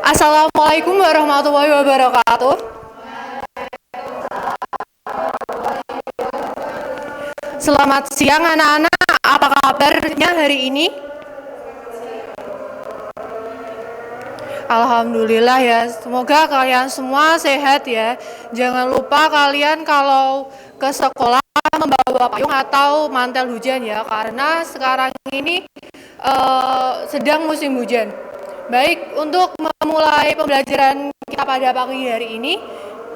Assalamualaikum warahmatullahi wabarakatuh. Selamat siang anak-anak, apa kabarnya hari ini? Alhamdulillah ya, semoga kalian semua sehat ya. Jangan lupa kalian kalau ke sekolah membawa payung atau mantel hujan ya, karena sekarang ini sedang musim hujan. Baik, untuk memulai pembelajaran kita pada pagi hari ini,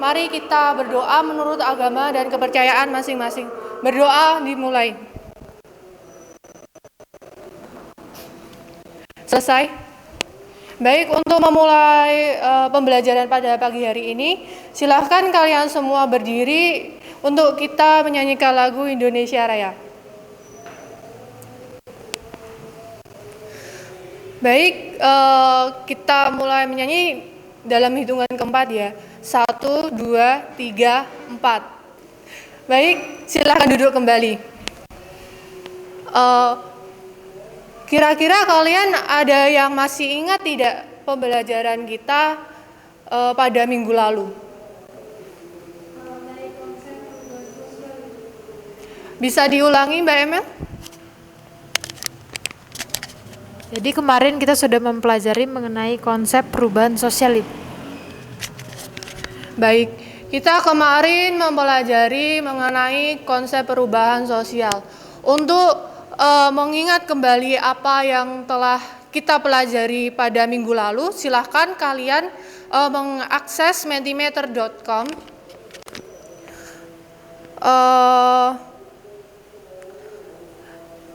mari kita berdoa menurut agama dan kepercayaan masing-masing. Berdoa dimulai. Selesai? Baik, untuk memulai pembelajaran pada pagi hari ini, silahkan kalian semua berdiri untuk kita menyanyikan lagu Indonesia Raya. Baik, kita mulai menyanyi dalam hitungan keempat ya. 1, 2, 3, 4. Baik, silahkan duduk kembali. Kira-kira kalian ada yang masih ingat tidak pembelajaran kita pada minggu lalu? Bisa diulangi Mbak Emel? Jadi kemarin kita sudah mempelajari mengenai konsep perubahan sosial. Baik, kita kemarin mempelajari mengenai konsep perubahan sosial. Untuk mengingat kembali apa yang telah kita pelajari pada minggu lalu, silahkan kalian mengakses mentimeter.com.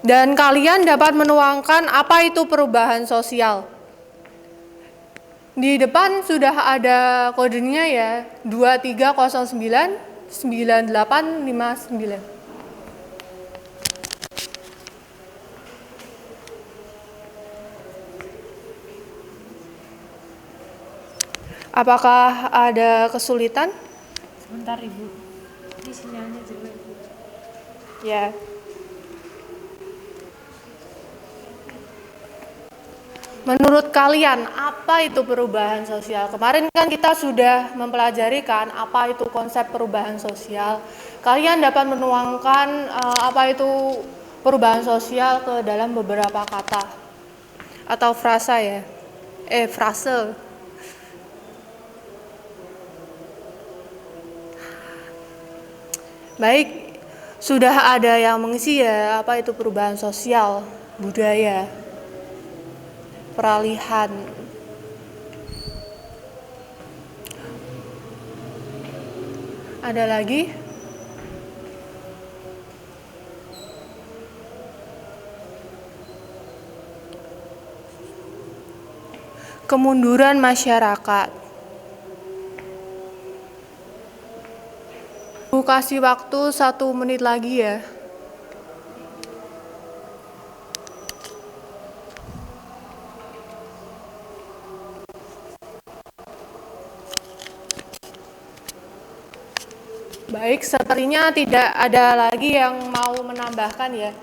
Dan kalian dapat menuangkan apa itu perubahan sosial. Di depan sudah ada kodenya ya, 2309 9859. Apakah ada kesulitan? Sebentar Ibu, ini sinyalnya jelek. Ya. Menurut kalian, apa itu perubahan sosial? Kemarin kan kita sudah mempelajari kan apa itu konsep perubahan sosial. Kalian dapat menuangkan apa itu perubahan sosial ke dalam beberapa kata atau frasa ya. Frase. Baik, sudah ada yang mengisi ya apa itu perubahan sosial, budaya, peralihan. Ada lagi? Kemunduran masyarakat. Bu kasih waktu 1 menit lagi ya. Baik, sepertinya tidak ada lagi yang mau menambahkan ya.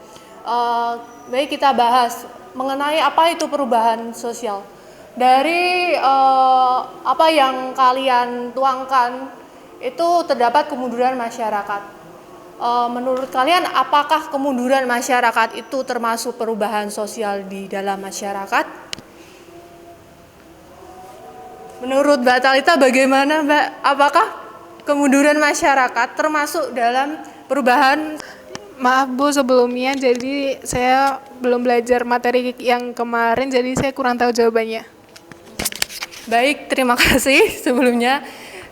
Baik, kita bahas mengenai apa itu perubahan sosial. Dari apa yang kalian tuangkan itu terdapat kemunduran masyarakat. Menurut kalian apakah kemunduran masyarakat itu termasuk perubahan sosial di dalam masyarakat? Menurut Mbak Talita bagaimana Mbak? Apakah kemunduran masyarakat termasuk dalam perubahan? Maaf Bu sebelumnya, jadi saya belum belajar materi yang kemarin, jadi saya kurang tahu jawabannya. Baik, terima kasih sebelumnya.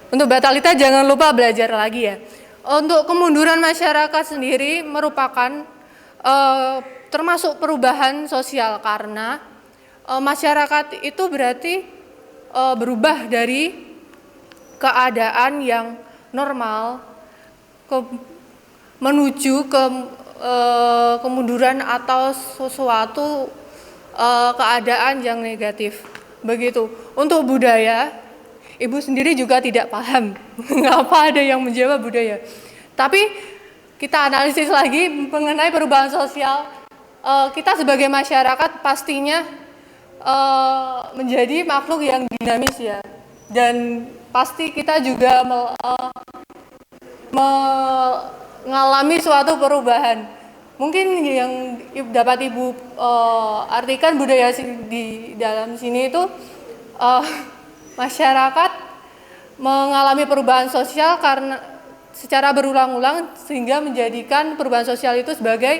Untuk Mbak Talita jangan lupa belajar lagi ya. Untuk kemunduran masyarakat sendiri merupakan termasuk perubahan sosial karena masyarakat itu berarti berubah dari keadaan yang normal menuju ke kemunduran atau sesuatu keadaan yang negatif. Begitu. Untuk budaya, Ibu sendiri juga tidak paham mengapa ada yang menjawab budaya. Tapi kita analisis lagi mengenai perubahan sosial. Kita sebagai masyarakat pastinya menjadi makhluk yang dinamis ya, dan pasti kita juga mengalami suatu perubahan. Mungkin yang dapat Ibu artikan budaya di dalam sini itu masyarakat mengalami perubahan sosial karena secara berulang-ulang sehingga menjadikan perubahan sosial itu sebagai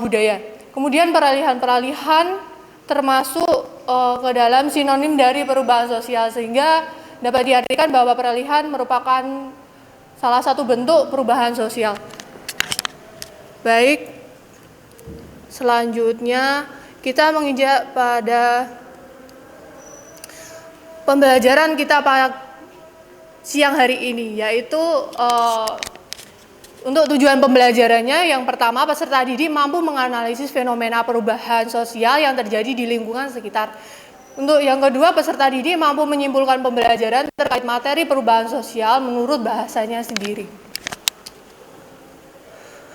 budaya. Kemudian peralihan-peralihan termasuk ke dalam sinonim dari perubahan sosial, sehingga dapat diartikan bahwa peralihan merupakan salah satu bentuk perubahan sosial. Baik, selanjutnya kita menginjak pada pembelajaran kita pada siang hari ini, yaitu untuk tujuan pembelajarannya yang pertama, peserta didik mampu menganalisis fenomena perubahan sosial yang terjadi di lingkungan sekitar. Untuk yang kedua, peserta didik mampu menyimpulkan pembelajaran terkait materi perubahan sosial menurut bahasanya sendiri.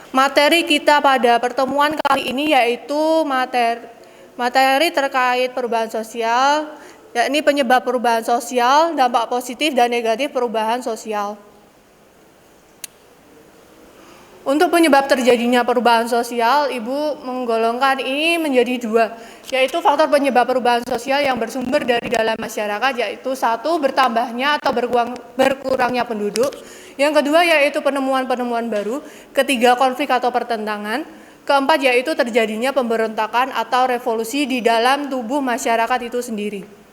Materi kita pada pertemuan kali ini yaitu materi terkait perubahan sosial, yakni penyebab perubahan sosial, dampak positif dan negatif perubahan sosial. Untuk penyebab terjadinya perubahan sosial, Ibu menggolongkan ini menjadi dua, yaitu faktor penyebab perubahan sosial yang bersumber dari dalam masyarakat, yaitu satu, bertambahnya atau berkurangnya penduduk, yang kedua yaitu penemuan-penemuan baru, ketiga, konflik atau pertentangan, keempat yaitu terjadinya pemberontakan atau revolusi di dalam tubuh masyarakat itu sendiri.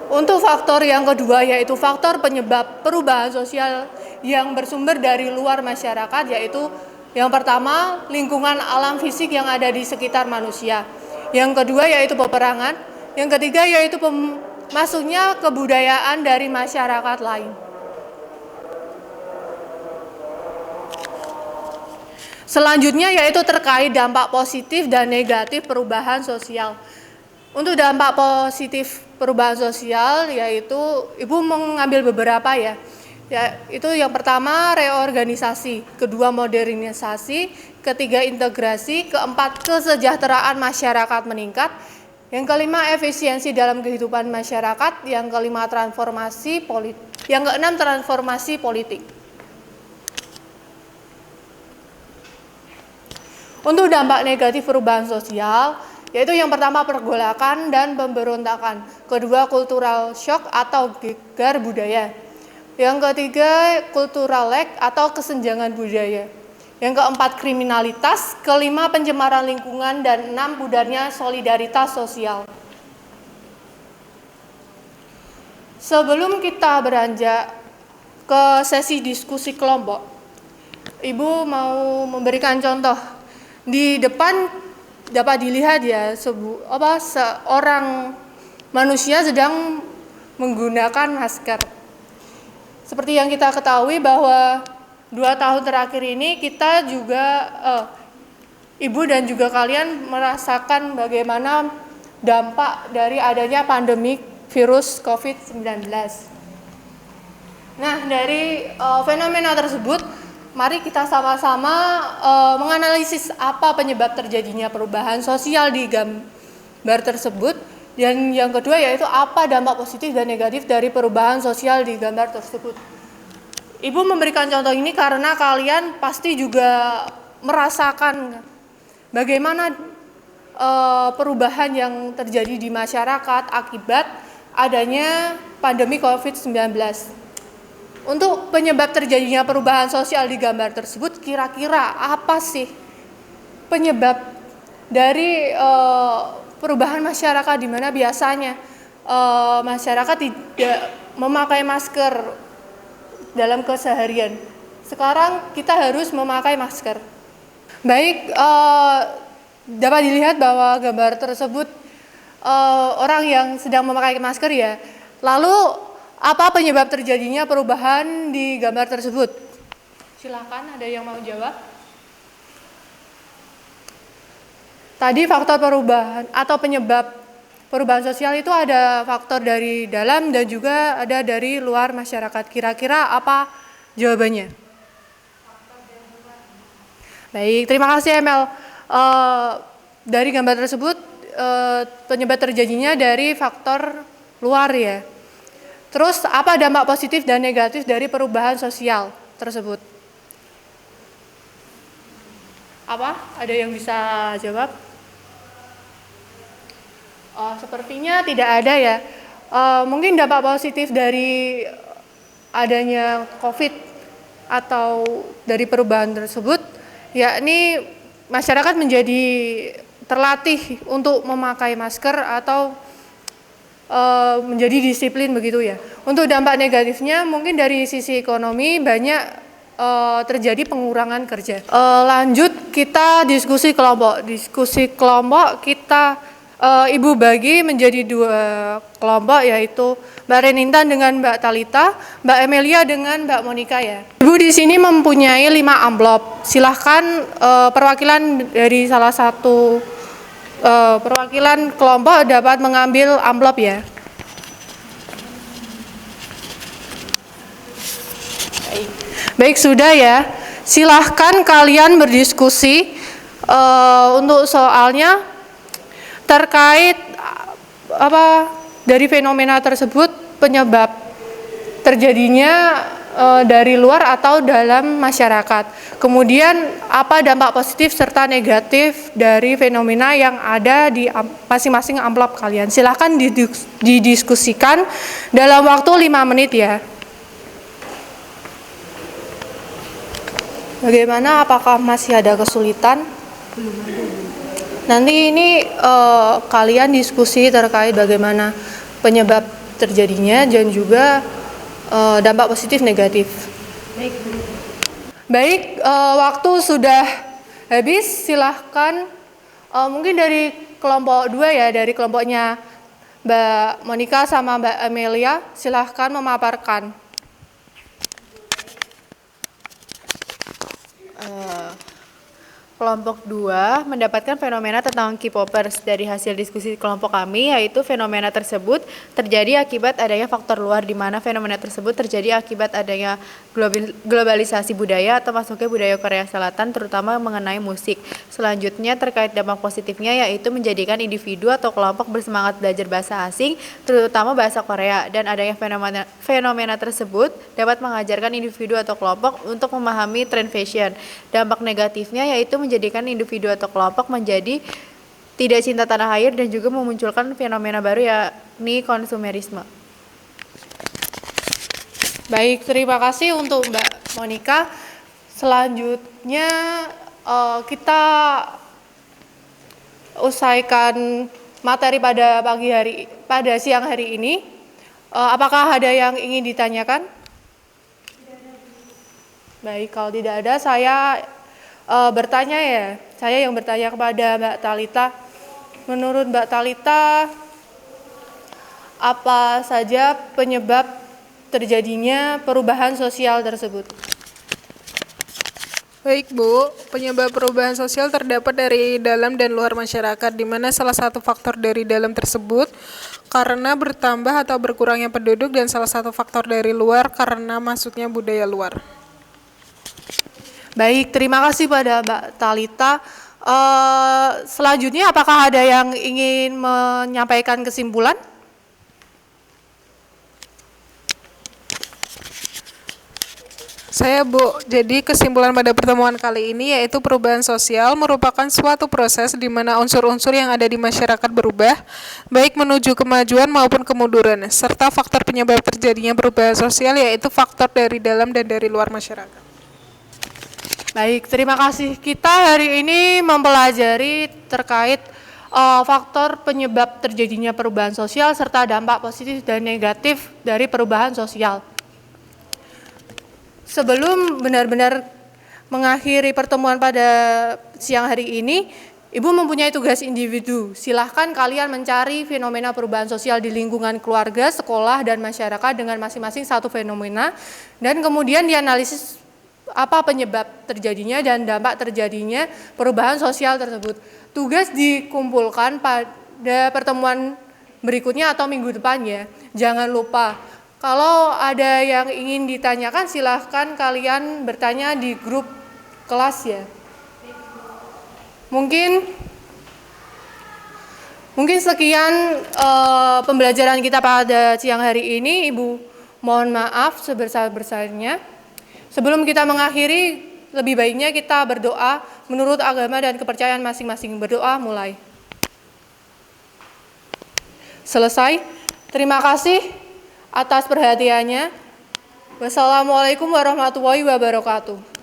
Untuk faktor yang kedua yaitu faktor penyebab perubahan sosial yang bersumber dari luar masyarakat, yaitu yang pertama lingkungan alam fisik yang ada di sekitar manusia, yang kedua yaitu peperangan, yang ketiga yaitu masuknya kebudayaan dari masyarakat lain. Selanjutnya yaitu terkait dampak positif dan negatif perubahan sosial. Untuk dampak positif perubahan sosial yaitu Ibu mengambil beberapa ya. Itu yang pertama reorganisasi, kedua modernisasi, ketiga integrasi, keempat kesejahteraan masyarakat meningkat, yang kelima efisiensi dalam kehidupan masyarakat, yang kelima transformasi politik, yang keenam transformasi politik. Untuk dampak negatif perubahan sosial, yaitu yang pertama pergolakan dan pemberontakan, kedua cultural shock atau gegar budaya, yang ketiga cultural lag atau kesenjangan budaya, yang keempat kriminalitas, kelima pencemaran lingkungan, dan enam pudarnya solidaritas sosial. Sebelum kita beranjak ke sesi diskusi kelompok, Ibu mau memberikan contoh. Di depan dapat dilihat ya seorang manusia sedang menggunakan masker. Seperti yang kita ketahui bahwa 2 tahun terakhir ini kita juga Ibu dan juga kalian merasakan bagaimana dampak dari adanya pandemi virus COVID-19. Nah, dari fenomena tersebut mari kita sama-sama menganalisis apa penyebab terjadinya perubahan sosial di gambar tersebut, dan yang kedua yaitu apa dampak positif dan negatif dari perubahan sosial di gambar tersebut. Ibu memberikan contoh ini karena kalian pasti juga merasakan bagaimana perubahan yang terjadi di masyarakat akibat adanya pandemi COVID-19. Untuk penyebab terjadinya perubahan sosial di gambar tersebut, kira-kira apa sih penyebab dari perubahan masyarakat di mana biasanya masyarakat tidak memakai masker dalam keseharian. Sekarang kita harus memakai masker. Baik, dapat dilihat bahwa gambar tersebut orang yang sedang memakai masker ya. Lalu apa penyebab terjadinya perubahan di gambar tersebut? Silakan, ada yang mau jawab? Tadi faktor perubahan atau penyebab perubahan sosial itu ada faktor dari dalam dan juga ada dari luar masyarakat. Kira-kira apa jawabannya? Baik, terima kasih Emel. Dari gambar tersebut penyebab terjadinya dari faktor luar ya. Terus apa dampak positif dan negatif dari perubahan sosial tersebut? Apa? Ada yang bisa jawab? Sepertinya tidak ada ya. Mungkin dampak positif dari adanya COVID atau dari perubahan tersebut, yakni masyarakat menjadi terlatih untuk memakai masker atau menjadi disiplin begitu ya. Untuk dampak negatifnya mungkin dari sisi ekonomi banyak terjadi pengurangan kerja. Lanjut kita diskusi kelompok. Diskusi kelompok kita Ibu bagi menjadi 2 kelompok, yaitu Mbak Renintan dengan Mbak Talita, Mbak Emilia dengan Mbak Monika ya. Ibu di sini mempunyai 5 amplop. Silahkan perwakilan dari salah satu perwakilan kelompok dapat mengambil amplop ya. Baik, sudah ya. Silahkan kalian berdiskusi untuk soalnya terkait apa dari fenomena tersebut, penyebab terjadinya dari luar atau dalam masyarakat. Kemudian apa dampak positif serta negatif dari fenomena yang ada di masing-masing amplop kalian. Silahkan didiskusikan dalam waktu 5 menit ya. Bagaimana, apakah masih ada kesulitan? Nanti ini kalian diskusi terkait bagaimana penyebab terjadinya dan juga dampak positif negatif. Baik, waktu sudah habis. Silahkan mungkin dari kelompok 2 ya, dari kelompoknya Mbak Monika sama Mbak Amelia, silahkan memaparkan. Kelompok 2 mendapatkan fenomena tentang K-popers. Dari hasil diskusi kelompok kami, yaitu fenomena tersebut terjadi akibat adanya faktor luar, di mana fenomena tersebut terjadi akibat adanya globalisasi budaya atau masuknya budaya Korea Selatan, terutama mengenai musik. Selanjutnya terkait dampak positifnya, yaitu menjadikan individu atau kelompok bersemangat belajar bahasa asing, terutama bahasa Korea, dan adanya fenomena tersebut dapat mengajarkan individu atau kelompok untuk memahami tren fashion. Dampak negatifnya yaitu menjadikan individu atau kelompok menjadi tidak cinta tanah air dan juga memunculkan fenomena baru, yakni konsumerisme. Baik, terima kasih untuk Mbak Monika. Selanjutnya kita usaikan materi pada siang hari ini. Apakah ada yang ingin ditanyakan? Baik, kalau tidak ada, saya bertanya ya. Saya yang bertanya kepada Mbak Talita. Menurut Mbak Talita, apa saja penyebab terjadinya perubahan sosial tersebut? Baik Bu, penyebab perubahan sosial terdapat dari dalam dan luar masyarakat, di mana salah satu faktor dari dalam tersebut karena bertambah atau berkurangnya penduduk, dan salah satu faktor dari luar karena masuknya budaya luar. Baik, terima kasih pada Mbak Talita. Selanjutnya apakah ada yang ingin menyampaikan kesimpulan? Saya Bu, jadi kesimpulan pada pertemuan kali ini yaitu perubahan sosial merupakan suatu proses di mana unsur-unsur yang ada di masyarakat berubah, baik menuju kemajuan maupun kemunduran, serta faktor penyebab terjadinya perubahan sosial yaitu faktor dari dalam dan dari luar masyarakat. Baik, terima kasih. Kita hari ini mempelajari terkait faktor penyebab terjadinya perubahan sosial serta dampak positif dan negatif dari perubahan sosial. Sebelum benar-benar mengakhiri pertemuan pada siang hari ini, Ibu mempunyai tugas individu. Silahkan kalian mencari fenomena perubahan sosial di lingkungan keluarga, sekolah, dan masyarakat dengan masing-masing satu fenomena, dan kemudian dianalisis apa penyebab terjadinya dan dampak terjadinya perubahan sosial tersebut. Tugas dikumpulkan pada pertemuan berikutnya atau minggu depan ya. Jangan lupa, kalau ada yang ingin ditanyakan silahkan kalian bertanya di grup kelas ya. Mungkin Mungkin sekian pembelajaran kita pada siang hari ini. Ibu mohon maaf sebesar-besarnya. Sebelum kita mengakhiri, lebih baiknya kita berdoa menurut agama dan kepercayaan masing-masing. Berdoa mulai. Selesai. Terima kasih atas perhatiannya. Wassalamualaikum warahmatullahi wabarakatuh.